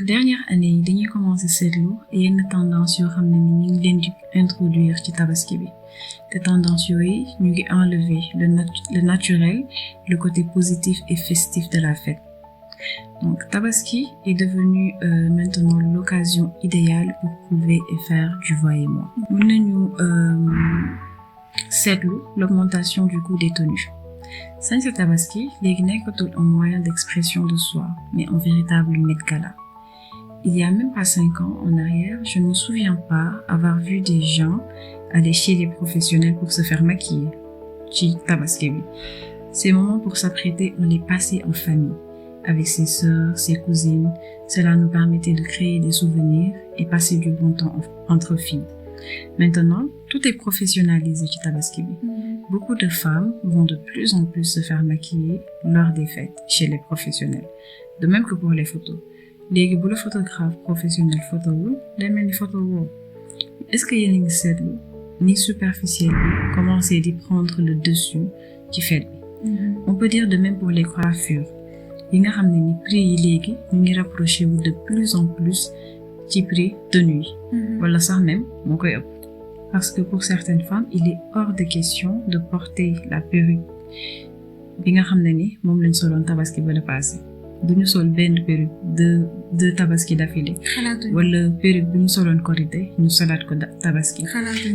dernière année yi dañuy commencer seetlu yenn tendance yoo xam ne ni ñu ngi leen di introduire ci tabaski bi te tendance yooyu ñu ngi enlever le naturel, le côté positif et festif de la fête. Donc tabaski est devenu maintenant l'occasion idéale pour prouver et faire du va-et-moi. Mën nañu seetlu l'augmentation du coût des tenues. Sañse tabaski léegi nekkatul un moyen d'expression de soi, mais un véritable gala. Il y a même pas 5 ans en arrière, je ne me souviens pas avoir vu des gens aller chez les professionnels pour se faire maquiller. Ci tabaski bi. Ces moments pour s'apprêter, on les passait en famille, avec ses sœurs, ses cousines. Cela nous permettait de créer des souvenirs et passer du bon temps entre filles. Maintenant, tout est professionnalisé ci tabaski bi. Beaucoup de femmes vont de plus en plus se faire maquiller lors des fêtes chez les professionnels. De même que pour les photos. Léegi bu la photographe professionnel photowul day mel ni photo woo. Est-ce que yéen a ngi seetlu ni superficiel bi commencer di prendre le dessus ci fête bi. On peut dire de même pour les coiffures yi nga xam ne ni prix yi léegi ñu ngi rapproché wu de plus en plus ci prix tenue yi. Wala sax même moo koy ëpp. Parce que pour certaines femmes, il est hors de question de porter la perruque bi nga xam ne ni moom lañ soloon tabaski ba le passé. Duñu sol benn perruque de tabaski d'affilée. Wala perruque bu ñu soloon korité ñu solaat ko tabaski.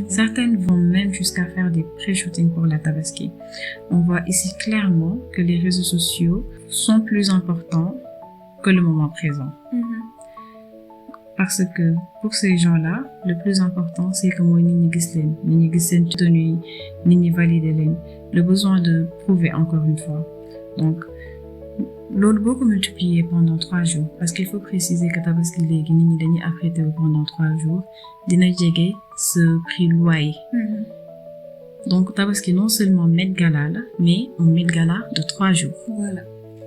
Certaines vont même jusqu'à faire des pré-shootings pour la tabaski. On voit ici clairement que les réseaux sociaux sont plus importants que le moment présent. Parce que pour ces gens-là, le plus important, c'est que mooy nit ñi gis seen tenue yi, nit ñi valider leen, le besoin de prouver encore une fois. Donc, loolu boo ko multiplier pendant 3 jours, parce qu'il faut préciser que tabaski léegi nit ñi dañuy apprêter pendant 3 jours, dina jege ce prix loyer. Donc tabaski non seulement Met Gala la, mais un Met Gala de 3 jours. Voilà.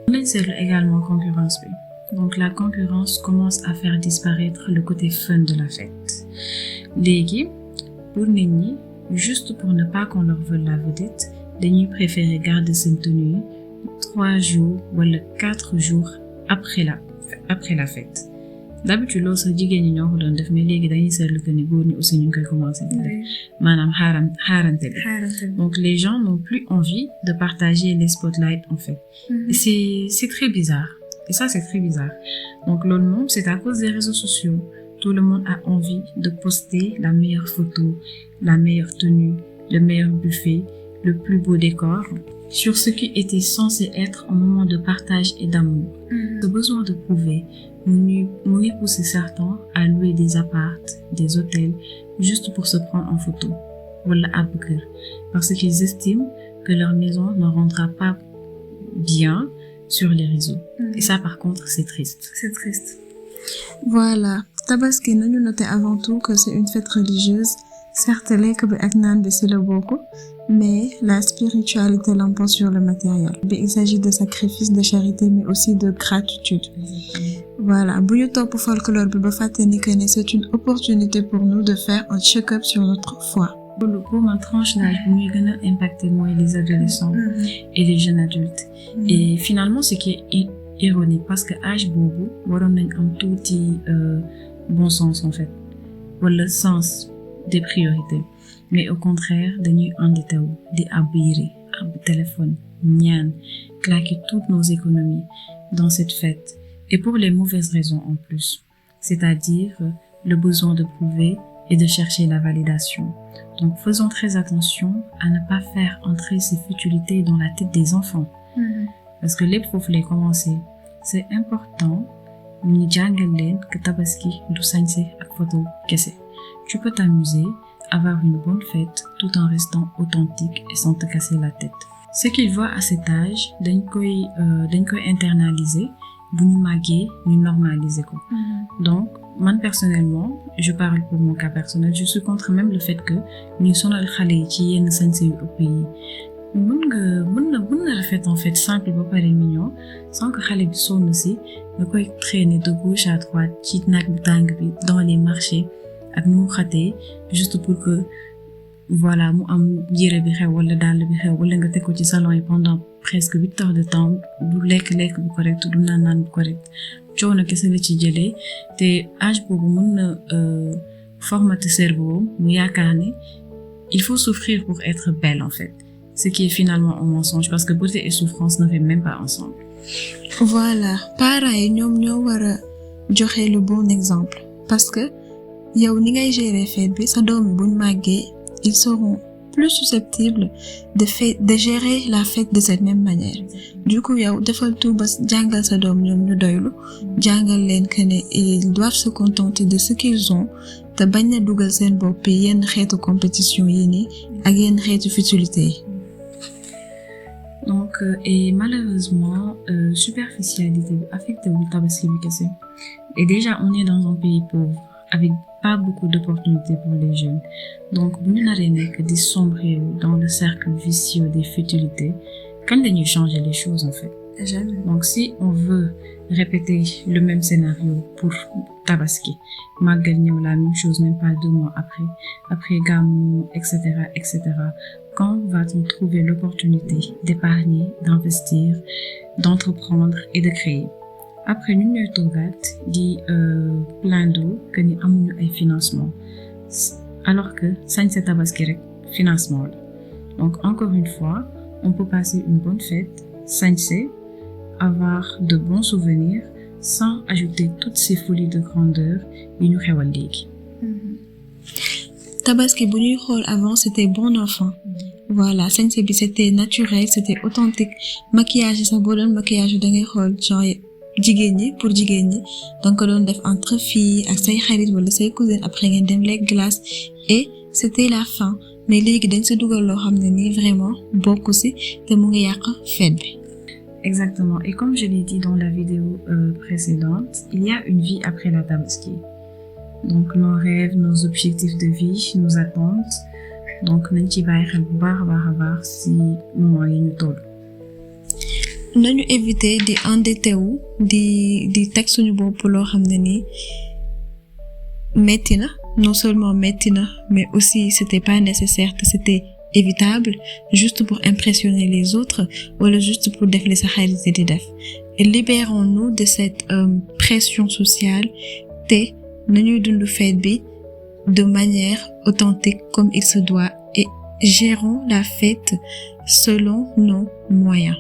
On lañ seetlu également concurrence bi. Donc la concurrence commence à faire disparaître le côté fun de la fête. Léegi pour nit ñi, juste pour ne pas qu'on leur vole la vedette, dañuy préférer garder seen tenue 3 jours wala 4 jours après la fête. D'habitude loolu sax jigéen ñi ñoo ko doon def mais léegi dañuy seetlu que ni góor ñi aussi ñu ngi koy commencer di def maanaam xaarante bi. Donc les gens n'ont plus envie de partager les spotlights en fait. Et c'est très bizarre. Et ça, c'est très bizarre. Donc, loolu moom, c'est à cause des réseaux sociaux. Tout le monde a envie de poster la meilleure photo, la meilleure tenue, le meilleur buffet, le plus beau décor, sur ce qui était censé être un moment de partage et d'amour. Ce besoin de prouver nous poussait certains à louer des apparts, des hôtels, juste pour se prendre en photo. Wala ab kër. Parce qu'ils estiment que leur maison ne rendra pas bien sur les réseaux. Et ça, par contre, c'est triste. C'est triste. Voilà. Tabaski, nous notons avant tout que c'est une fête religieuse. Certes, lekk bi ak naan bi ci la bokk, mais la spiritualité l'emporte sur le matériel. Il s'agit de sacrifice, de charité, mais aussi de gratitude. Voilà. Bu ñu topp folklore bi ba fàtte ni que c'est une opportunité pour nous de faire un check-up sur notre foi. Pour ma tranche d'âge, bu muy gën a impacté mooy les adolescents et les jeunes adultes. Et finalement, ce qui est ironique, parce que âge boobu waroon nañ am tuuti bon sens en fait, wala sens des priorités. Mais au contraire, dañuy endetté wu di ab yére, ab téléphone, ñaan, claquer toutes nos économies dans cette fête. Et pour les mauvaises raisons en plus. C'est-à-dire le besoin de prouver et de chercher la validation. Donc, faisons très attention à ne pas faire entrer ces futilités dans la tête des enfants. Parce que lépp foofu lay commencer. C'est important ñu jàngal leen que tabaski du sañse ak photo kese. Tu peux t'amuser, avoir une bonne fête tout en restant authentique et sans te casser la tête. Ce qu'ils voient à cet âge, dañ koy internaliser, bu ñu màggee ñu normaliser ko. Donc, man personnellement, je parle pour mon cas personnel, je suis contre même le fait que ñu sonal xale yi ci yenn sañse yu ëpp yi. mën na rafet en fait simple ba pare mignon sans que xale bi sonn si nga koy traîner de gauche à droite ci naaj bu tàng bi dans les marchés ak nu mu xatee juste pour que voilà mu am yére bi xew wala dàll bi xew wala nga teg ko ci salon yi pendant presque 8 heures de temps du lekk bu correct du naan bu correct coono kese la ci jëlee te âge boobu mën na formater cerveau mu yaakaar ne il faut souffrir pour être belle en fait ce qui est finalement un mensonge parce que beauté et souffrance ne vont même pas ensemble. Voilà parents yi ñoom ñoo war a joxe le bon exemple parce que yow ni ngay gérer fête bi sa doom yi buñ màggee ils seront plus susceptibles de gérer la fête de cette même manière. Du coup yow defal tout ba jàngal sa doom ñoom ñu doylu jàngal leen que ne ils doivent se contenter de ce qu'ils ont te bañ na dugal seen bopp yenn xeetu compétition yi nii ak yenn xeetu futilité yi. Donc et malheureusement superficialité bi affecté wu tabaski bi kese et déjà on est dans un pays pauvre avec pas beaucoup d'opportunités pour les jeunes donc bu ñu naree nekk di sombrer dans le cercle vicieux des futilités quand dañuy changer les choses en fait. Jamais. Donc si on veut répéter le même scénario pour tabaski màggal ñëw la même chose même pas 2 mois après Gamou etc. Quand va-t-on trouver l'opportunité d'épargner, d'investir, d'entreprendre et de créer? Après ñun ñooy toogaat di plaindre que ni amuñu ay financement alors que sañse tabaski rek financement la. Donc encore une fois on peut passer une bonne fête sañse avoir de bons souvenirs sans ajouter toutes ces folies de grandeur yi ñu xewal léegi. Tabaski bu ñuy xool avant c'était bon enfant. Voilà sañse bi c'était naturel c'était authentique maquillage sax boo doon maquillage da ngay xool genre jigéen ñi pour jigéen ñi donc ko doon def entre filles ak say xarit wala say cousines après ngeen dem lekk glace et c'était la fin mais léegi dañ sa dugal loo xam ne nii vraiment bokku ci te mu ngi yàq fête bi. Exactement et comme je l'ai dit dans la vidéo précédente il y a une vie après la tabaski donc nos rêves nos objectifs de vie nos attentes donc nañ ci bàyyi xel bu baax a baax ci moment yi ñu toll. nañu éviter di endetté wu di teg suñu bopp loo xam ne nii metti na non seulement metti na mais aussi c'était pas nécessaire te c'était évitable juste pour impressionner les autres wala juste pour def li sa xarit di def et libérons-nous de cette pression sociale te nañuy dund fête bi de manière authentique comme il se doit et gérons la fête selon nos moyens.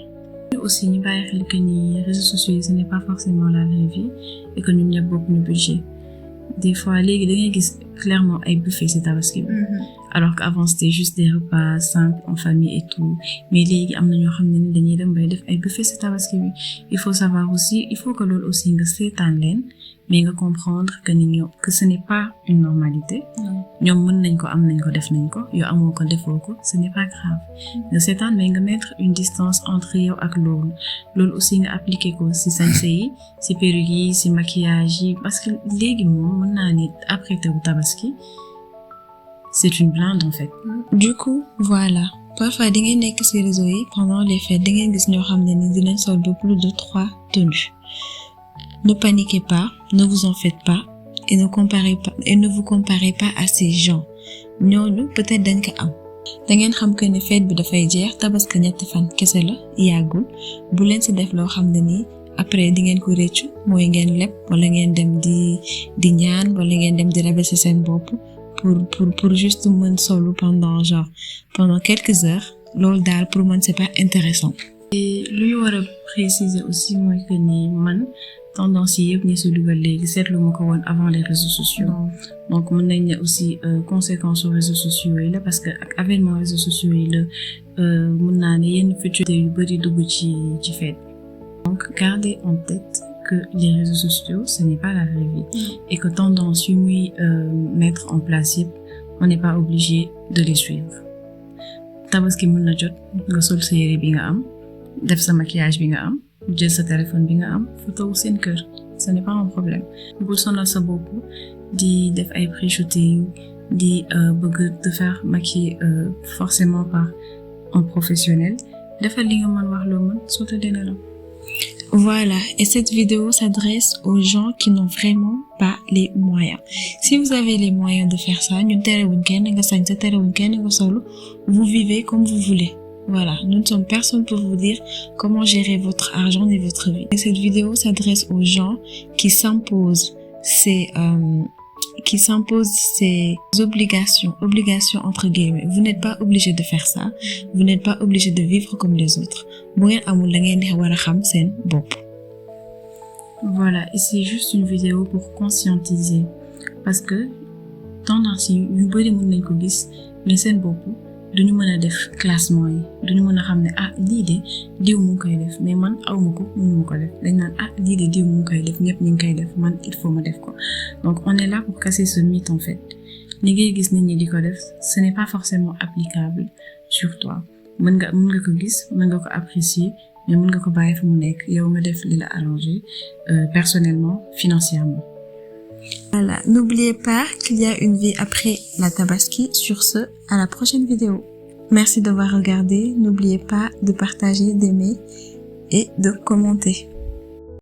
Aussi ñu bàyyi xel que ni réseaux sociaux ce n'est pas forcément la vraie vie et que ñun ñëpp bokkuñu budget des fois léegi da ngay gis clairement ay buffet ci tabaski bi alors qu'avant c'était juste des repas simples en famille et tout mais léegi am na ñoo xam ne ni dañuy dem bay def ay buffet ci tabaski bi il faut savoir aussi il faut que loolu aussi nga seetaan leen mais nga comprendre que ni ñoo que ce n'est pas une normalité ñoom mën nañ ko am nañ ko def nañ ko yow amoo ko defoo ko ce n'est pas grave nga seetaan mais nga mettre une distance entre yow ak loolu aussi nga appliquer ko ci sañse yi ci perruque yi ci maquillage yi parce que léegi moom mën naa ni après teewu tabaski c'est une blinde en fait. Du coup voilà parfois di ngeen nekk ci réseau yi pendant les fêtes di ngeen gis ñoo xam ne ni dinañ sol ba plus de 3 tenues. Ne paniquez pas, ne vous en faites pas et ne vous comparez pas à ces gens. ñooñu peut-être dañ ko am. da ngeen xam que ne fête bi dafay jeex tabaski ñetti fan kese la yàggul bu leen ci def loo xam ne nii après di ngeen ko réccu mooy ngeen leb wala ngeen dem di ñaan wala ngeen dem di rabaisser seen bopp pour juste mën solu pendant quelques heures loolu daal pour man c'est pas intéressant. et lu ñu war a préciser aussi mooy que ni man tendance yi yëpp ñi ci dugal léegi seetlu ma ko woon avant les réseaux sociaux donc mën nañ ne aussi conséquences aux réseaux sociaux yi la parce que ak avènement réseaux sociaux yi la mën naa ne yenn futilité yu bari dugg ci fête donc gardez en tête que les réseaux sociaux ce n'est pas la vraie vie et que tendance yu muy mettre en place yëpp on n'est pas obligé de les suivre tabaski mën na jot nga sol sa yére bi nga am def sa maquillage bi nga am jël sa téléphone bi nga am photo wu seen kër ce n'est pas un problème bul sonal sa bopp di def ay pré-shooting di bëgg te faire maquiller forcément par un professionnel defal li nga mën wax loo mën sotti dina la. Voilà, et cette vidéo s'adresse aux gens qui n'ont vraiment pas les moyens. Si vous avez les moyens de faire ça, ñun terewuñ kenn nga sañ sa terewuñ kenn nga solo, vous vivez comme vous voulez. Voilà, nous ne sommes personne pour vous dire comment gérer votre argent et votre vie. Et cette vidéo s'adresse aux gens qui s'imposent ces obligations entre guillemets. Vous n'êtes pas obligé de faire ça. Vous n'êtes pas obligé de vivre comme les autres. Voilà, et c'est juste une vidéo pour conscientiser. Parce que, tendance yu bari mën nañ ko gis, mais seen bopp duñu mën a def classement yi, duñu mën a xam ne lii de diw mu ngi koy def, mais man awma ko mënuma ko def. Dañ naan lii de diw mu ngi koy def, ñëpp ñu ngi koy def, man il faut ma def ko. Donc on est là pour casser ce mythe en fait. Li ngay gis nit ñi di ko def, ce n'est pas forcément applicable sur toi. Mën nga ko gis, mën nga ko apprécier, mais mën nga ko bàyyi fu mu nekk, yow nga def li la arrangé personnellement, financièrement. Voilà, n'oubliez pas qu'il y a une vie après la Tabaski. Sur ce, à la prochaine vidéo. Merci d'avoir regardé. N'oubliez pas de partager, d'aimer et de commenter.